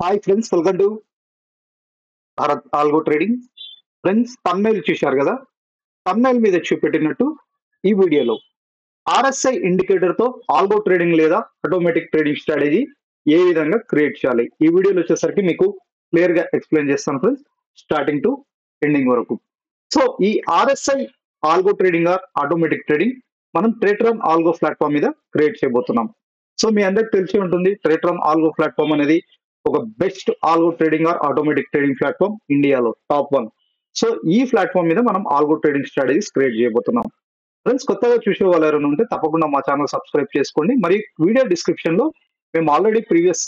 Hi friends, welcome to Bharat algo trading. Friends, thumbnail చూశారు కదా. Thumbnail మీద చూపెట్టినట్టు ఈ వీడియోలో ఆర్ఎస్ఐ ఇండికేటర్ తో ఆల్గో ట్రేడింగ్ లేదా ఆటోమేటిక్ ట్రేడింగ్ స్ట్రాటజీ ఏ విధంగా క్రియేట్ చేయాలి, ఈ వీడియోలో వచ్చేసరికి మీకు క్లియర్ గా ఎక్స్ప్లెయిన్ చేస్తాను ఫ్రెండ్స్, స్టార్టింగ్ టు ఎండింగ్ వరకు. సో ఈ RSI algo trading are automatic trading మనం ట్రేటరన్ ఆల్గో ప్లాట్ఫామ్ మీద క్రియేట్ చేయబోతున్నాం. సో మీ అందరికి తెలిసి ఉంటుంది, ట్రేటరన్ ఆల్గో ప్లాట్ఫామ్ అనేది ఒక best algo trading are automatic trading platform ఇండియాలో టాప్ 1. సో ఈ ప్లాట్ఫామ్ మీద మనం ఆల్గో ట్రేడింగ్ స్ట్రాటజీస్ క్రియేట్ చేయబోతున్నాం. ఫ్రెండ్స్, కొత్తగా చూసే వాళ్ళు ఎవరైనా ఉంటే తప్పకుండా మా ఛానల్ సబ్స్క్రైబ్ చేసుకోండి. మరి వీడియో డిస్క్రిప్షన్ లో మేము already previous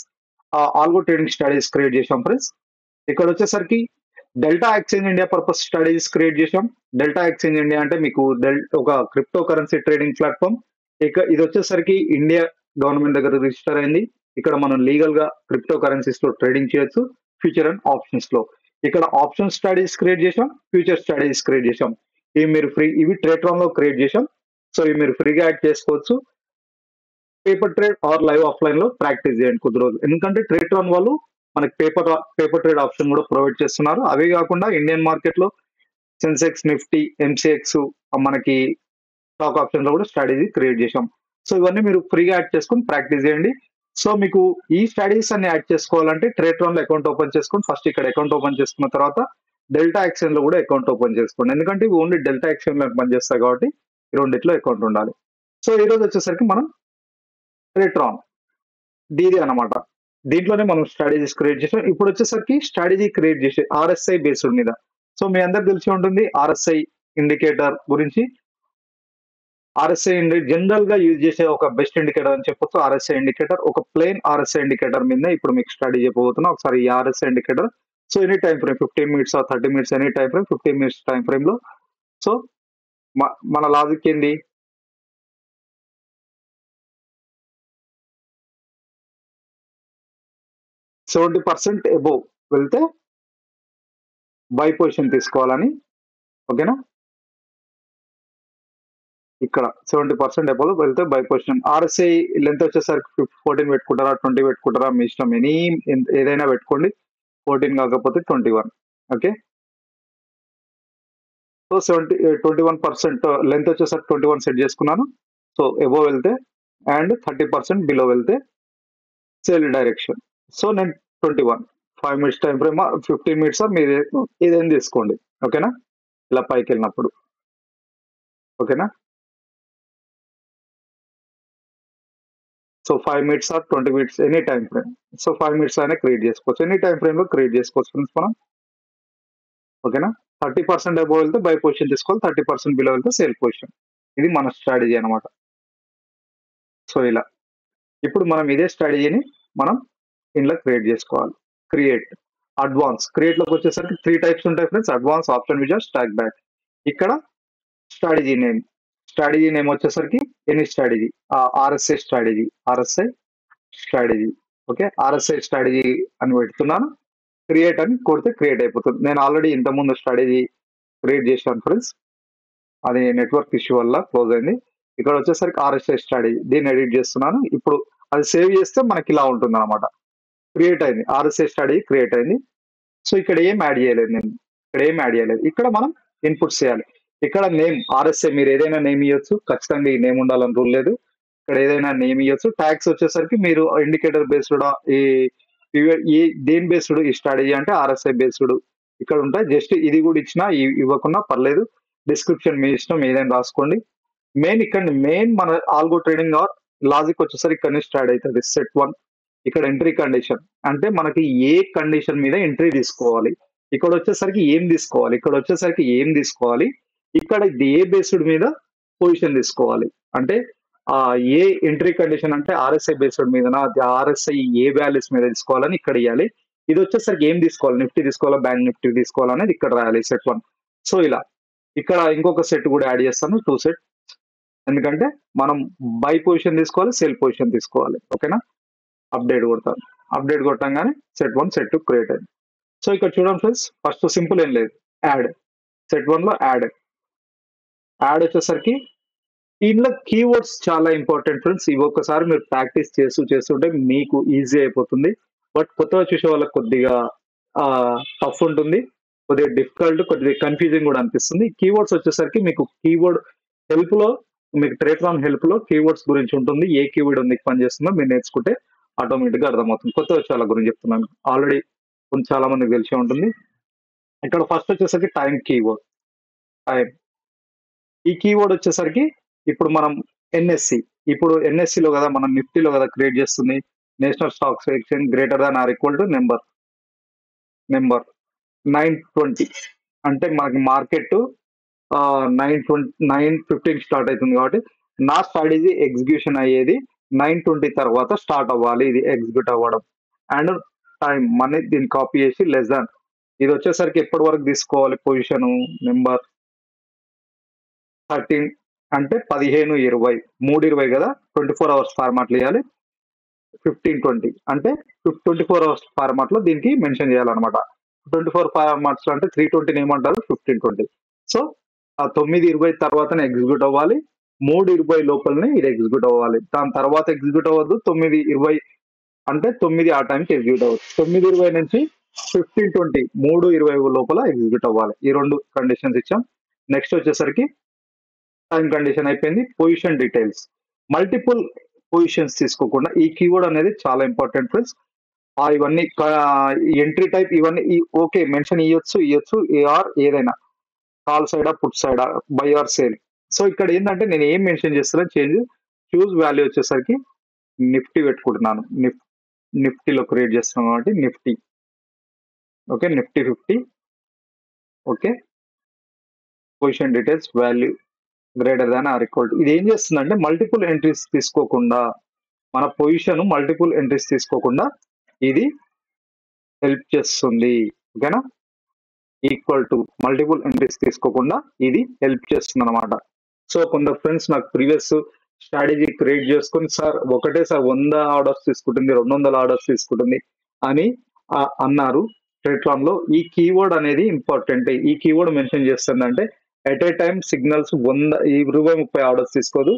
algo trading strategies create చేసాం ఫ్రెండ్స్. ఇక్కడ వచ్చేసరికి delta exchange India purpose strategies create చేసాం. డెల్టా ఎక్స్చేంజ్ ఇండియా అంటే మీకు ఒక క్రిప్టో కరెన్సీ ట్రేడింగ్ ప్లాట్ఫామ్. ఇక ఇది వచ్చేసరికి ఇండియా గవర్నమెంట్ దగ్గర రిజిస్టర్ అయింది. ఇక్కడ మనం లీగల్ గా క్రిప్టో కరెన్సీస్ లో ట్రేడింగ్ చేయొచ్చు, ఫ్యూచర్ అండ్ ఆప్షన్స్ లో. ఇక్కడ ఆప్షన్ స్ట్రాటజీస్ క్రియేట్ చేసాం, ఫ్యూచర్ స్ట్రాటజీస్ క్రియేట్ చేసాం. ఇవి ట్రేట్రాన్ లో క్రియేట్ చేసాం. సో ఇవి మీరు ఫ్రీగా యాడ్ చేసుకోవచ్చు. Paper trade are live offline లో ప్రాక్టీస్ చేయండి కొద్ది రోజులు, ఎందుకంటే ట్రేట్రాన్ వాళ్ళు మనకి పేపర్ ట్రేడ్ ఆప్షన్ కూడా ప్రొవైడ్ చేస్తున్నారు. అవే కాకుండా ఇండియన్ మార్కెట్ లో సెన్సెక్స్, నిఫ్టీ, ఎంసీఎక్స్, మనకి స్టాక్ ఆప్షన్ లో కూడా స్ట్రాటజీ క్రియేట్ చేసాం. సో ఇవన్నీ మీరు ఫ్రీగా యాడ్ చేసుకొని ప్రాక్టీస్ చేయండి. సో మీకు ఈ స్ట్రాటజీస్ అన్ని యాడ్ చేసుకోవాలంటే ట్రేట్రాన్ లో అకౌంట్ ఓపెన్ చేసుకొని ఫస్ట్ ఇక్కడ అకౌంట్ ఓపెన్ చేసుకున్న తర్వాత డెల్టా ఎక్స్చేంజ్ లో కూడా అకౌంట్ ఓపెన్ చేసుకోండి, ఎందుకంటే ఇవి ఓన్లీ డెల్టా ఎక్స్చేంజ్ లో పనిచేస్తాయి కాబట్టి ఈ రెండిట్లో అకౌంట్ ఉండాలి. సో ఈ రోజు వచ్చేసరికి మనం ట్రేట్రాన్ దీది అనమాట, దీంట్లోనే మనం స్ట్రాటజీస్ క్రియేట్ చేసాం. ఇప్పుడు వచ్చేసరికి స్ట్రాటజీ క్రియేట్ చేసే ఆర్ఎస్ఐ బేస్డ్ మీద. సో మీ అందరికి తెలిసి ఉంటుంది ఆర్ఎస్ఐ ఇండికేటర్ గురించి. ఆర్ఎస్ఐ జనరల్ గా యూజ్ చేసే ఒక బెస్ట్ ఇండికేటర్ అని చెప్పొచ్చు. ఆర్ఎస్ఐ ఇండికేటర్ ఒక ప్లెయిన్ ఆర్ఎస్ఐ ఇండికేటర్ మీద ఇప్పుడు మీకు స్టడీ చేయబోతున్నా. ఒకసారి ఈ RSI indicator, so any time frame 15 minutes 30 minutes, any time frame 15 minutes time frame లో. సో మన లాజిక్ ఏంది, %70 అబోవ్ వెళ్తే బై పొజిషన్ తీసుకోవాలని. ఓకేనా, ఇక్కడ 70% అబోవ్ వెళ్తే బై పొజిషన్. ఆర్ఎస్ఐ లెంత్ వచ్చేసరికి 14 పెట్టుకుంటారా, 20 పెట్టుకుంటారా, మీ ఇష్టం. ఏదైనా పెట్టుకోండి, 14 కాకపోతే 21. ఓకే, సో 21% లెంత్ వచ్చేసరికి 21 సెట్ చేసుకున్నాను. సో అబోవ్ వెళ్తే అండ్ 30% బిలో వెళ్తే సేల్ డైరెక్షన్. సో నేను 21 5 మినిట్స్ టైం ఫ్రేమ్ 15 మినిట్స్ మీరు ఇదేం తీసుకోండి. ఓకేనా, ఇలా పైకి వెళ్ళినప్పుడు. ఓకేనా, so 5 minutes 20 minutes any time frame. So 5 minutes అయినా క్రియేట్ చేసుకోవచ్చు, ఎనీ టైం ఫ్రేమ్ లో క్రియేట్ చేసుకోవచ్చు ఫ్రెండ్స్ మనం. ఓకేనా, 30% అబోవ్ వెళ్తే బై పొజిషన్ తీసుకోవాలి, 30% బిలో వెళ్తే సేల్ పొజిషన్. ఇది మన స్ట్రాటజీ అనమాట. సో ఇలా ఇప్పుడు మనం ఇదే స్ట్రాటజీని మనం ఇంట్లో క్రియేట్ చేసుకోవాలి. Create, advance. క్రియేట్ లోకి వచ్చేసరికి 3 టైప్స్ ఉంటాయి friends: advance, option vision, stock back. ఇక్కడ స్ట్రాటజీ నేమ్ వచ్చేసరికి any strategy, RSI strategy, RSI strategy. Okay, RSI strategy అని పెడుతున్నాను. క్రియేట్ అని కొడితే క్రియేట్ అయిపోతుంది. నేను ఆల్రెడీ ఇంతకుముందు స్ట్రాటజీ క్రియేట్ చేశాను ఫ్రెండ్స్, అది నెట్వర్క్ ఇష్యూ వల్ల క్లోజ్ అయింది. ఇక్కడ వచ్చేసరికి ఆర్ఎస్ఐ స్ట్రాటజీ, దీన్ని ఎడిట్ చేస్తున్నాను. ఇప్పుడు అది సేవ్ చేస్తే మనకి ఇలా ఉంటుంది అనమాట. క్రియేట్ అయింది, ఆర్ఎస్ఐ స్ట్రాటజీ క్రియేట్ అయింది. సో ఇక్కడ ఏం యాడ్ చేయలేదు నేను, ఇక్కడ మనం ఇన్పుట్స్ చేయాలి. ఇక్కడ నేమ్ ఆర్ఎస్ఐ మీరు ఏదైనా నేమ్ ఇవ్వచ్చు, ఖచ్చితంగా ఈ నేమ్ ఉండాలని రూల్ లేదు. ఇక్కడ ఏదైనా నేమ్ ఇవ్వచ్చు. ట్యాక్స్ వచ్చేసరికి మీరు ఇండికేటర్ బేస్డ్, ఈ దేని బేస్డ్ ఈ స్ట్రాటజీ అంటే ఆర్ఎస్ఐ బేస్డ్ ఇక్కడ ఉంటాయి. జస్ట్ ఇది కూడా ఇచ్చినా ఇవ్వకున్నా పర్లేదు, డిస్క్రిప్షన్ మీ ఇష్టం, ఏదైనా రాసుకోండి. మెయిన్ మన ఆల్గో ట్రేడింగ్ ఆర్ లాజిక్ వచ్చేసరికి ఇక్కడ నుంచి స్టార్ట్ అవుతుంది. సెట్ 1, ఇక్కడ ఎంట్రీ కండిషన్ అంటే మనకి ఏ కండిషన్ మీద ఎంట్రీ తీసుకోవాలి. ఇక్కడ వచ్చేసరికి ఏం తీసుకోవాలి, ఇక్కడ ఏ బేస్డ్ మీద పొజిషన్ తీసుకోవాలి. అంటే ఏ ఎంట్రీ కండిషన్ అంటే ఆర్ఎస్ఐ బేస్డ్ మీద, ఆర్ఎస్ఐ ఏ వాల్యూస్ మీద తీసుకోవాలని ఇక్కడ ఇవ్వాలి. ఇది వచ్చేసరికి ఏం తీసుకోవాలి, నిఫ్టీ తీసుకోవాలా, బ్యాంక్ నిఫ్టీ తీసుకోవాలనేది ఇక్కడ రాయాలి, సెట్ 1. సో ఇలా ఇక్కడ ఇంకొక సెట్ కూడా యాడ్ చేస్తాను, 2 సెట్, ఎందుకంటే మనం బై పొజిషన్ తీసుకోవాలి, సేల్ పొజిషన్ తీసుకోవాలి. ఓకేనా, అప్డేట్ కొడతాను. అప్డేట్ కొట్టంగానే సెట్ 1 సెట్ 2 క్రియేట్ అయింది. సో ఇక్కడ చూడండి ఫ్రెండ్స్, ఫస్ట్ సింపుల్ ఏం లేదు, యాడ్. సెట్ 1 లో యాడ్ వచ్చేసరికి దీనిలో కీవర్డ్స్ చాలా ఇంపార్టెంట్ ఫ్రెండ్స్. ఇవి ఒక్కసారి మీరు ప్రాక్టీస్ చేస్తుంటే మీకు ఈజీ అయిపోతుంది. బట్ కొత్తగా చూసే వాళ్ళకి కొద్దిగా టఫ్ ఉంటుంది, కొద్దిగా డిఫికల్ట్, కొద్దిగా కన్ఫ్యూజింగ్ కూడా అనిపిస్తుంది. కీవర్డ్స్ వచ్చేసరికి మీకు కీవర్డ్ హెల్ప్ లో, మీకు ట్రేట్రాన్ హెల్ప్ లో కీవర్డ్స్ గురించి ఉంటుంది. ఏ కీవర్డ్ ఎందుకు పనిచేస్తుందో మీరు నేర్చుకుంటే ఆటోమేటిక్ గా అర్థమవుతుంది. కొత్త వచ్చే వాళ్ళ గురించి చెప్తున్నాను, ఆల్రెడీ కొంచెం చాలా మందికి తెలిసే ఉంటుంది. ఇక్కడ ఫస్ట్ వచ్చేసరికి టైం కీవర్డ్. టైం, ఈ కీవర్డ్ వచ్చేసరికి ఇప్పుడు మనం ఎన్ఎస్సి, ఇప్పుడు ఎన్ఎస్సి లో కదా మనం నిఫ్టీలో కదా క్రియేట్ చేస్తుంది, national stocks exchange greater than or equal to number 920, అంటే మనకి మార్కెట్ 9:15 స్టార్ట్ అవుతుంది కాబట్టి నా స్ట్రాటజీ ఎగ్జిక్యూషన్ అయ్యేది 9:20 తర్వాత స్టార్ట్ అవ్వాలి, ఇది ఎగ్జిక్యూట్ అవ్వడం. అండ్ టైం మనీ దీన్ని కాపీ చేసి లెస్ దాన్, ఇది వచ్చేసరికి ఎప్పటి వరకు తీసుకోవాలి పొజిషన్ నెంబర్ 13, అంటే 15:20, 3:20 కదా, 24 అవర్స్ ఫార్మాట్లు వేయాలి. 15:20 అంటే 24 అవర్స్ ఫార్మాట్ లో దీనికి మెన్షన్ చేయాలన్నమాట. 24 ఫార్మాట్స్ అంటే 320 ఏమంటారు, 15:20. సో ఆ 9:20 తర్వాతనే ఎగ్జిక్యూట్ అవ్వాలి, 3:20 లోపలనే ఇది ఎగ్జిక్యూట్ అవ్వాలి. దాని తర్వాత ఎగ్జిక్యూట్ అవ్వద్దు. 9:20 అంటే 9 ఆ టైంకి ఎగ్జిక్యూట్ అవ్వదు. 9:20 నుంచి 15:20, 3:20 లోపల ఎగ్జిక్యూట్ అవ్వాలి. ఈ రెండు కండిషన్స్ ఇచ్చాం. నెక్స్ట్ వచ్చేసరికి టైం కండిషన్ అయిపోయింది. పొజిషన్ డీటెయిల్స్, మల్టిపుల్ పొజిషన్స్ తీసుకోకుండా, ఈ కీవర్డ్ అనేది చాలా ఇంపార్టెంట్ ఫ్రెండ్స్. ఇవన్నీ ఎంట్రీ టైప్ ఇవన్నీ ఓకే మెన్షన్ ఇవ్వచ్చు ఏఆర్ ఏదైనా, కాల్ సైడా పుట్ సైడా, బై ఆర్ సేల్. సో ఇక్కడ ఏంటంటే నేను ఏం మెన్షన్ చేస్తున్నా, చేంజ్ చూస్ వాల్యూ వచ్చేసరికి నిఫ్టీ పెట్టుకుంటున్నాను. నిఫ్టీలో క్రియేట్ చేస్తున్నాం కాబట్టి Nifty, okay Nifty 50, okay position details value greater than or equal to. ఇది ఏం చేస్తుందంటే మల్టిపుల్ ఎంట్రీస్ తీసుకోకుండా, మన పొజిషన్ మల్టిపుల్ ఎంట్రీస్ తీసుకోకుండా ఇది హెల్ప్ చేస్తుంది, ఓకేనా. ఈక్వల్ టు మల్టిపుల్ ఎంట్రీస్ తీసుకోకుండా ఇది హెల్ప్ చేస్తుంది అనమాట. సో కొందరు ఫ్రెండ్స్ నాకు ప్రీవియస్ స్ట్రాటజీ క్రియేట్ చేసుకుని సార్ ఒకటేసారి 100 ఆర్డర్స్ తీసుకుంటుంది, 200 ఆర్డర్స్ తీసుకుంటుంది అని అన్నారు. ట్రేట్రాన్ లో ఈ కీవర్డ్ అనేది ఇంపార్టెంట్. ఈ కీవర్డ్ మెన్షన్ చేస్తుందంటే at a time signals 20-30 orders తీసుకోదు.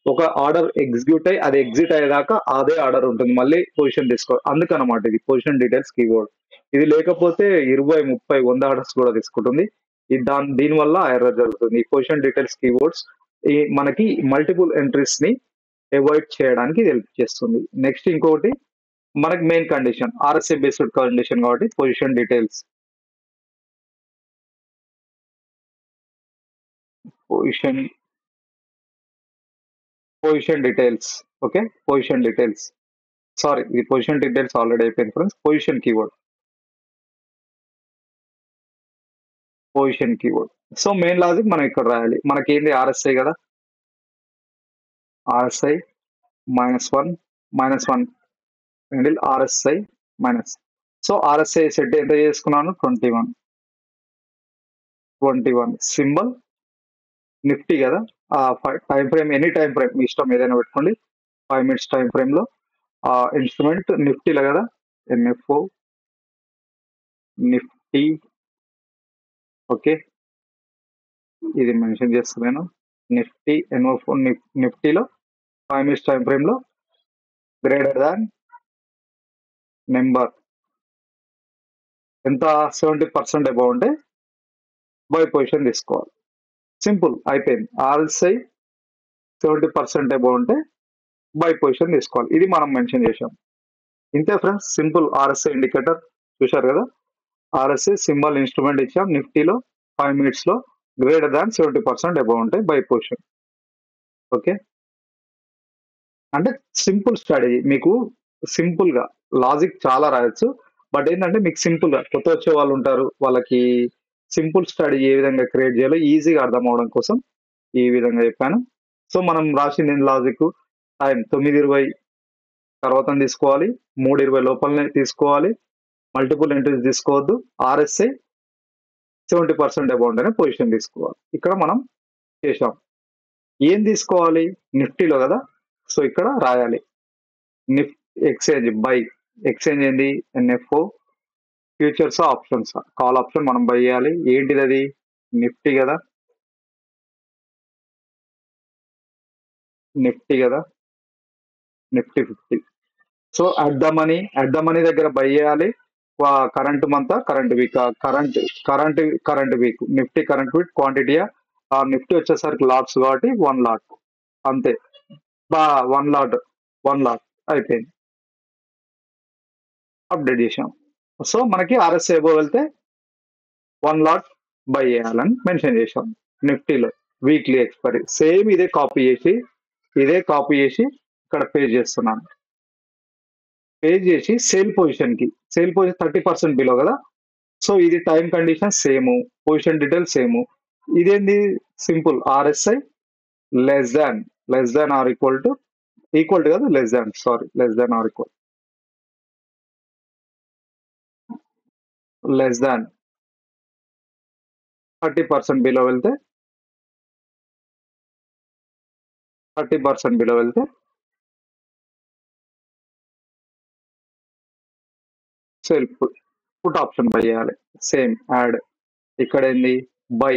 ఒక ఆర్డర్ ఎగ్జిక్యూట్ అయ్యి అది ఎగ్జిట్ అయ్యేదాకా అదే ఆర్డర్ ఉంటుంది, మళ్ళీ పొజిషన్ తీసుకో. అందుకనమాట ఇది పొజిషన్ డీటెయిల్స్ కీవర్డ్. ఇది లేకపోతే 20-30-100 ఆర్డర్స్ కూడా తీసుకుంటుంది. దీని వల్ల ఎర్రర్ జరుగుతుంది. ఈ పొజిషన్ డీటెయిల్స్ కీవర్డ్స్ మనకి మల్టిపుల్ ఎంట్రీస్ ని అవాయిడ్ చేయడానికి హెల్ప్ చేస్తుంది. నెక్స్ట్ ఇంకొకటి మనకి main condition RSI based condition కాబట్టి position details, position details, okay position details, sorry ఇది పొజిషన్ డీటెయిల్స్ ఆల్రెడీ అయిపోయింది friends. Position keyword. So main logic మనం ఇక్కడ రాయాలి. మనకి ఏంది ఆర్ఎస్ఐ కదా, RSI -1 middle RSI minus. So RSI set ఎంత చేసుకున్నాను, 21 సింబల్ నిఫ్టీ కదా. Time frame any time frame మీ ఇష్టం ఏదైనా పెట్టుకోండి. 5 minutes టైం ఫ్రేమ్ లో ఇన్స్ట్రుమెంట్ నిఫ్టీలో కదా, ఎన్ఎఫ్ఓ నిఫ్టీ, ఓకే ఇది మెన్షన్ చేస్తున్నాను. నిఫ్టీ ఎన్ఎఫ్ఓ నిఫ్టీలో 5 minutes టైం ఫ్రేమ్ లో గ్రేటర్ దాన్ నెంబర్ ఎంత, 70% అబౌవ్ ఉంటే బై పొజిషన్ తీసుకోవాలి. సింపుల్ అయిపోయింది. ఆర్ఎస్ఐ 70% అబౌవ్ ఉంటే బై పొజిషన్ తీసుకోవాలి. ఇది మనం మెన్షన్ చేసాం. ఇంతే ఫ్రెండ్స్, సింపుల్ ఆర్ఎస్ఐ ఇండికేటర్ చూశారు కదా. ఆర్ఎస్ఐ సింబల్ ఇన్స్ట్రుమెంట్ ఇచ్చాం. నిఫ్టీలో 5 minutes లో గ్రేటర్ దాన్ 70% అబౌవ్ ఉంటే బై పొజిషన్, ఓకే. అంటే సింపుల్ స్ట్రాటజీ, మీకు సింపుల్ గా లాజిక్ చాలా రాయొచ్చు. బట్ ఏంటంటే మీకు సింపుల్ గా కొత్త వచ్చే వాళ్ళు ఉంటారు, వాళ్ళకి సింపుల్ స్ట్రాటజీ ఏ విధంగా క్రియేట్ చేయాలో ఈజీగా అర్థం అవడం కోసం ఈ విధంగా చెప్పాను. సో మనం రాసింది లాజిక్, టైం 9:20 తర్వాత తీసుకోవాలి, 3:20 లోపలనే తీసుకోవాలి, మల్టిపుల్ ఎంట్రీస్ తీసుకోవద్దు, ఆర్ఎస్ఐ 70% అబౌవ్ అనే పొజిషన్ తీసుకోవాలి. ఇక్కడ మనం చేసాం. ఏం తీసుకోవాలి నిఫ్టీలో కదా, సో ఇక్కడ రాయాలి ఎక్స్చేంజ్ బై, ఎక్స్చేంజ్ ఏంది NFO, futures options, call option మనం బై చేయాలి. ఏంటిది అది, నిఫ్టీ కదా, Nifty 50. So at the money దగ్గర బై చేయాలి. Current month, current week, current week, Nifty current week quantity, Nifty వచ్చేసరికి లాట్స్ కాబట్టి 1 లాట్ అంతే. బా 1 లాట్, 1 లాట్ అయిపోయింది, అప్డేట్ చేసాం. సో మనకి ఆర్ఎస్ఐ ఎబో వెళ్తే 1 లాట్ బై చేయాలని మెన్షన్ చేసాం. నిఫ్టీలో వీక్లీ ఎక్స్పైరీ సేమ్ ఇదే కాపీ చేసి ఇక్కడ పేజ్ చేస్తున్నాను. పేజ్ చేసి సేల్ పొజిషన్ 30% బిలో కదా. సో ఇది time condition same, position detail same. ఇదేంది simple, RSI less than or equal to కాదు, less than or equal less than 30% below వెళ్తే 30% బిలో వెళ్తే సేల్ పుట్ ఆప్షన్ బై చేయాలి. Same add ఇక్కడ ఏంది buy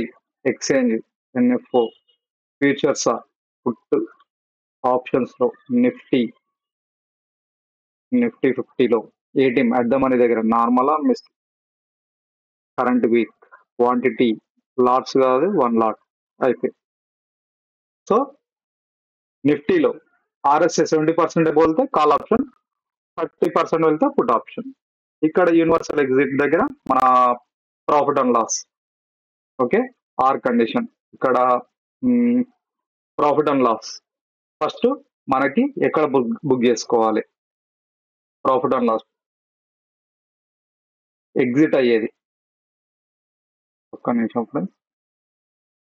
exchange NFO futures put options లో Nifty 50లో ATM at the money దగ్గర normal MIS current week quantity LADS కాదు 1 lot అయిపోయి. సో నిఫ్టీలో ఆర్ఎస్ఏ 70% వెళ్తే కాల్ ఆప్షన్, 30% వెళ్తే పుట్ ఆప్షన్. ఇక్కడ యూనివర్సల్ ఎగ్జిట్ దగ్గర మన profit and loss, okay, or condition. ఇక్కడ ప్రాఫిట్ అండ్ లాస్ ఫస్ట్ మనకి ఎక్కడ బుక్ చేసుకోవాలి, ప్రాఫిట్ అండ్ లాస్ ఎగ్జిట్ అయ్యేది. ఒక్క నిమిషం friends,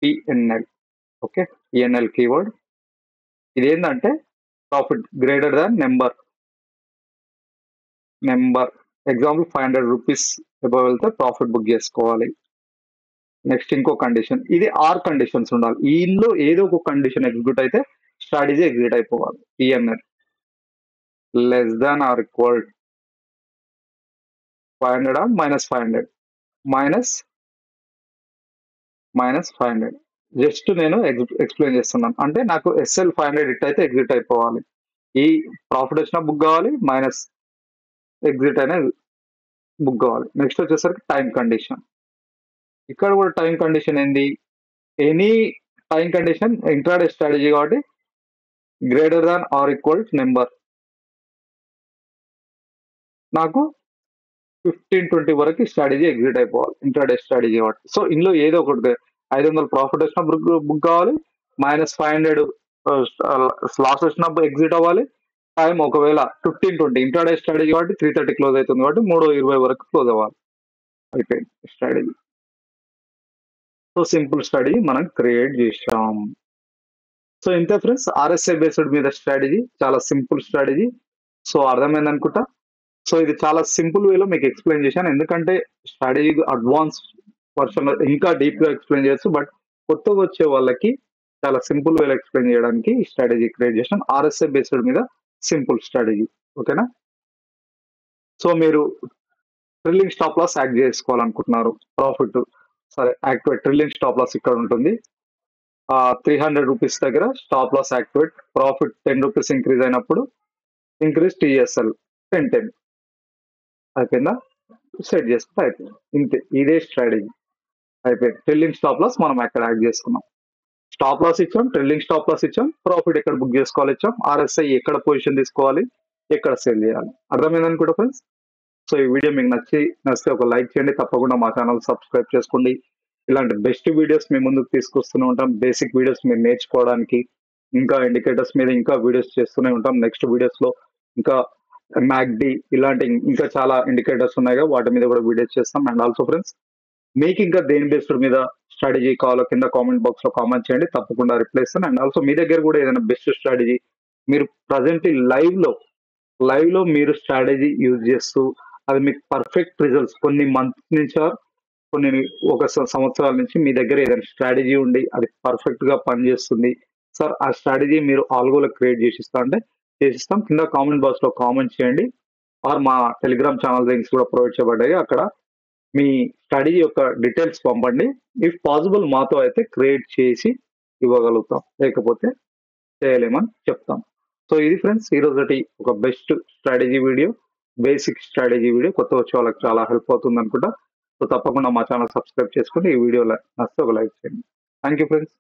PNL, okay, PNL keyword. ఇదేంటంటే profit greater than number example 500 rupees above వెళ్తే ప్రాఫిట్ బుక్ చేసుకోవాలి. నెక్స్ట్ ఇంకో కండిషన్, ఇది ఆర్ కండిషన్స్ ఉండాలి. ఈలో ఏదో ఒక కండిషన్ ఎగ్జిక్యూట్ అయితే స్ట్రాటజీ ఎగ్జిట్ అయిపోవాలి. PNL less than or equal 500 minus 500. Just నేను ఎక్స్ప్లెయిన్ చేస్తున్నాను. అంటే నాకు ఎస్ఎల్ 500 ఇట్ అయితే ఎగ్జిట్ అయిపోవాలి. ఈ ప్రాఫిట్ వచ్చినా బుక్ కావాలి, మైనస్ ఎగ్జిట్ అనేది బుక్ కావాలి. నెక్స్ట్ వచ్చేసరికి టైం కండిషన్. ఇక్కడ కూడా టైం కండిషన్ ఏంది, any time condition intraday strategy కాబట్టి greater than or equal number నాకు 15-20 వరకు స్ట్రాటజీ ఎగ్జిట్ అయిపోవాలి, ఇంట్రాడే స్ట్రాటజీ కాబట్టి. సో ఇందులో ఏదో ఒకటి 500 ప్రాఫిట్ వచ్చినా బుక్ కావాలి, -500 లాస్ వచ్చినప్పుడు ఎగ్జిట్ అవ్వాలి. టైం ఒకవేళ 15-20 ఇంట్రాడే స్ట్రాటజీ కాబట్టి 3:30 క్లోజ్ అవుతుంది కాబట్టి 3:20 వరకు క్లోజ్ అవ్వాలి. అయిపోయింది స్ట్రాటజీ. సో సింపుల్ స్ట్రాటజీ మనం క్రియేట్ చేసాం. సో ఇంతే ఫ్రెండ్స్, ఆర్ఎస్ఐ బేస్డ్ మీద స్ట్రాటజీ, చాలా సింపుల్ స్ట్రాటజీ. సో అర్థమైంది అనుకుంటా. సో ఇది చాలా సింపుల్ వేలో మీకు ఎక్స్ప్లెయిన్ చేశాను, ఎందుకంటే స్ట్రాటజీ అడ్వాన్స్ వర్షన్ ఇంకా డీప్ గా ఎక్స్ప్లెయిన్ చేయొచ్చు, బట్ కొత్తగా వచ్చే వాళ్ళకి చాలా సింపుల్ వేలో ఎక్స్ప్లెయిన్ చేయడానికి ఈ స్ట్రాటజీ క్రియేట్ చేశాను, ఆర్ఎస్ఐ బేస్డ్ మీద సింపుల్ స్ట్రాటజీ. ఓకేనా. సో మీరు ట్రిల్లింగ్ స్టాప్ లాస్ యాక్ట్ చేసుకోవాలనుకుంటున్నారు, ప్రాఫిట్ సరే యాక్టివేట్ ట్రిల్లింగ్ స్టాప్ లాస్ ఇక్కడ ఉంటుంది. 300 రూపీస్ దగ్గర stop loss activate, profit 10 rupees increase అయినప్పుడు ఇంక్రీజ్ టిఎస్ఎల్ 10 అయిపోయిందా, సెట్ చేసుకుంటే అయిపోయింది. ఇంతే, ఇదే స్ట్రాటజీ అయిపోయింది. ట్రిల్లింగ్ స్టాప్ లాస్ మనం ఎక్కడ యాక్ట్ చేసుకున్నాం, స్టాప్ లాస్ ఇచ్చాం, ట్రిల్లింగ్ స్టాప్ లాస్ ఇచ్చాం, ప్రాఫిట్ ఎక్కడ బుక్ చేసుకోవాలి ఇచ్చాం, ఆర్ఎస్ఐ ఎక్కడ పొజిషన్ తీసుకోవాలి, ఎక్కడ సేల్ చేయాలి. అర్థమైంది అనుకుంటా ఫ్రెండ్స్. సో ఈ వీడియో మీకు నచ్చితే ఒక లైక్ చేయండి, తప్పకుండా మా ఛానల్ సబ్స్క్రైబ్ చేసుకోండి. ఇలాంటి బెస్ట్ వీడియోస్ మీ ముందుకు తీసుకొస్తూనే ఉంటాం, బేసిక్ వీడియోస్ మీరు నేర్చుకోవడానికి. ఇంకా ఇండికేటర్స్ మీద ఇంకా వీడియోస్ చేస్తూనే ఉంటాం. నెక్స్ట్ వీడియోస్ లో ఇంకా మ్యాక్డి ఇలాంటి ఇంకా చాలా ఇండికేటర్స్ ఉన్నాయి, వాటి మీద కూడా వీడియోస్ చేస్తాం. అండ్ ఆల్సో ఫ్రెండ్స్, మీకు ఇంకా దేని బేస్డ్ మీద స్ట్రాటజీ కావాలో కింద కామెంట్ బాక్స్ లో కామెంట్ చేయండి, తప్పకుండా రిప్లై ఇస్తాను. అండ్ ఆల్సో మీ దగ్గర కూడా ఏదైనా బెస్ట్ స్ట్రాటజీ మీరు ప్రజెంట్లీ లైవ్ లో మీరు స్ట్రాటజీ యూజ్ చేస్తూ అది మీకు పర్ఫెక్ట్ రిజల్ట్స్ కొన్ని మంత్స్ నుంచి కొన్ని ఒక సంవత్సరాల నుంచి మీ దగ్గర ఏదైనా స్ట్రాటజీ ఉండి అది పర్ఫెక్ట్ గా పనిచేస్తుంది సార్, ఆ స్ట్రాటజీ మీరు ఆల్గోలో క్రియేట్ చేసిస్తా అంటే చేసిస్తాం. కింద కామెంట్ బాక్స్ లో కామెంట్ చేయండి. ఆర్ మా టెలిగ్రామ్ ఛానల్ లింక్స్ కూడా ప్రొవైడ్ చేయబడ్డాయి, అక్కడ మీ స్టడీ యొక్క డీటెయిల్స్ పంపండి. ఇఫ్ పాసిబుల్ మాతో అయితే క్రియేట్ చేసి ఇవ్వగలుగుతాం, లేకపోతే చేయలేమని చెప్తాం. సో ఇది ఫ్రెండ్స్ ఈ రోజుటి ఒక best strategy video, basic strategy video. కొత్త వచ్చే వాళ్ళకి చాలా హెల్ప్ అవుతుంది అనుకుంటా. సో తప్పకుండా మా ఛానల్ సబ్స్క్రైబ్ చేసుకుని ఈ వీడియో నచ్చితే ఒక లైక్ చేయండి. Thank you friends.